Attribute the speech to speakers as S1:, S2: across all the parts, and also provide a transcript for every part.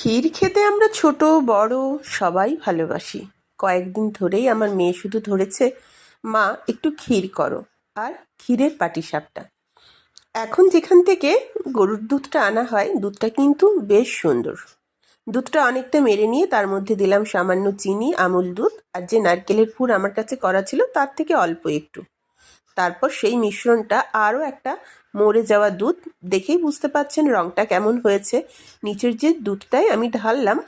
S1: ক্ষীর খেতে আমরা ছোট বড় সবাই ভালোবাসি। কয়েকদিন ধরেই আমার মেয়ে শুধু ধরেছে, মা একটু ক্ষীর করো, আর ক্ষীরের পাটিসাপটা। এখন যেখান থেকে গরুর দুধটা আনা হয়, দুধটা কিন্তু বেশ সুন্দর। দুধটা অনেকটা মেরে নিয়ে তার মধ্যে দিলাম সামান্য চিনি, আমুল দুধ, আর যে নারকেলের পুর আমার কাছে করা ছিল তার থেকে অল্প একটু। তারপর সেই মিশ্রণটা আরও একটা মরে যাওয়া দুধ, দেখেই বুঝতে পারছেন রঙটা কেমন হয়েছে। নিচের যে দুধটাই আমি ঢাললাম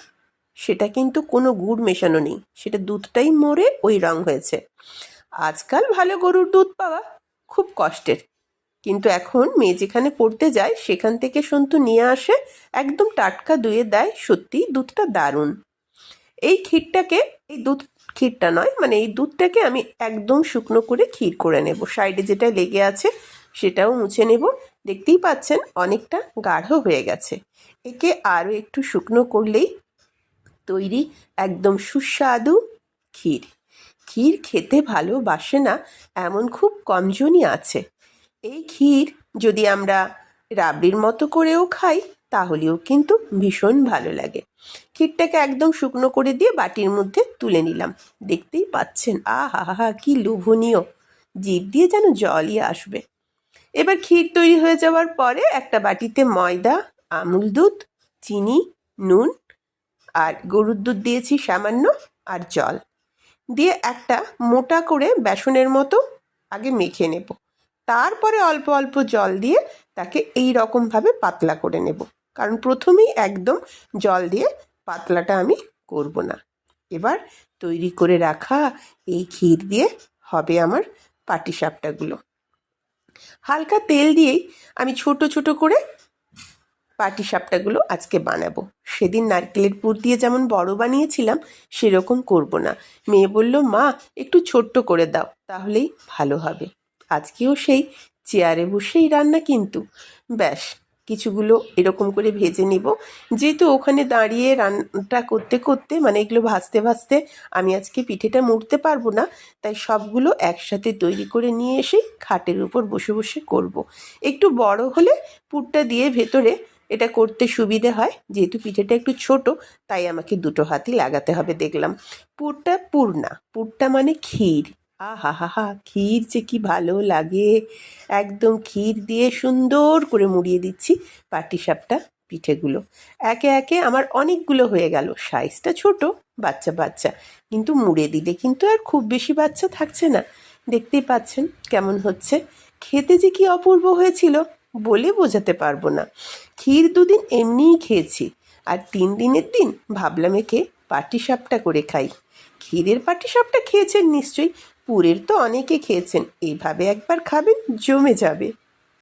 S1: সেটা কিন্তু কোনো গুড় মেশানো নেই, সেটা দুধটাই মরে ওই রং হয়েছে। আজকাল ভালো গরুর দুধ পাওয়া খুব কষ্টের, কিন্তু এখন মেয়ে যেখানে পড়তে যায় সেখান থেকে সন্তু নিয়ে আসে, একদম টাটকা দুয়ে দেয়। সত্যি দুধটা দারুণ। এই ক্ষীরটাকে, এই ক্ষীরটা নয়, মানে এই দুধটাকে আমি একদম শুকনো করে ক্ষীর করে নেব। সাইডে যেটা লেগে আছে সেটাও মুছে নেব। দেখতেই পাচ্ছেন অনেকটা গাঢ় হয়ে গেছে। একে আরও একটু শুকনো করলেই তৈরি একদম সুস্বাদু ক্ষীর। ক্ষীর খেতে ভালোবাসে না এমন খুব কমজনই আছে। এই ক্ষীর যদি আমরা রাবড়ির মতো করেও খাই তাহলেও কিন্তু ভীষণ ভালো লাগে। ক্ষীরটাকে একদম শুকনো করে দিয়ে বাটির মধ্যে তুলে নিলাম। দেখতেই পাচ্ছেন আহা হা কি লোভনীয়, জিভ দিয়ে যেন জলই আসবে। এবার ক্ষীর তৈরি হয়ে যাওয়ার পরে একটা বাটিতে ময়দা, আমুল দুধ, চিনি, নুন আর গরুর দুধ দিয়েছি সামান্য, আর জল দিয়ে একটা মোটা করে বেসনের মতো আগে মেখে নেব। তারপরে অল্প অল্প জল দিয়ে তাকে এই রকমভাবে পাতলা করে নেব, কারণ প্রথমেই একদম জল দিয়ে পাতলাটা আমি করব না। এবার তৈরি করে রাখা এই ক্ষীর দিয়ে হবে আমার পাটিসাপটাগুলো। হালকা তেল দিয়েই আমি ছোট ছোট করে পাটিসাপটাগুলো আজকে বানাবো। সেদিন নারকেলের পুর দিয়ে যেমন বড় বানিয়েছিলাম সেরকম করব না। মেয়ে বলল, মা একটু ছোট্ট করে দাও, তাহলেই ভালো হবে। আজকেও সেই চেয়ারে বসেই রান্না, কিন্তু ব্যাস কিছুগুলো এরকম করে ভেজে নিব। যেহেতু ওখানে দাঁড়িয়ে রান্নাটা করতে করতে, মানে এগুলো ভাজতে ভাজতে আমি আজকে পিঠেটা মুড়তে পারবো না, তাই সবগুলো একসাথে তৈরি করে নিয়ে এসেই খাটের উপর বসে বসে করব। একটু বড় হলে পুরটা দিয়ে ভেতরে এটা করতে সুবিধে হয়। যেহেতু পিঠেটা একটু ছোট, তাই আমাকে দুটো হাতই লাগাতে হবে। দেখলাম পুরটা মানে ক্ষীর। আহা হা হা, ক্ষীর যে কি ভালো লাগে। একদম ক্ষীর দিয়ে সুন্দর করে মুড়িয়ে দিচ্ছি পাটিসাপটা পিঠেগুলো। একে একে আমার অনেকগুলো হয়ে গেল। সাইজটা ছোট, বাচ্চা বাচ্চা, কিন্তু মুড়ে দিলে কিন্তু আর খুব বেশি বাচ্চা থাকছে না। দেখতেই পাচ্ছেন কেমন হচ্ছে। খেতে যে কি অপূর্ব হয়েছিল বলে বোঝাতে পারবো না। ক্ষীর 2 দিন এমনিই খেয়েছি, আর 3 দিনের দিন ভাবলাম একে পাটিসাপটা করে খাই। ক্ষীরের পাটিসাপটা খেয়েছেন নিশ্চয়ই, পুরের তো অনেকে খেয়েছেন। এইভাবে একবার খাবেন, জমে যাবে।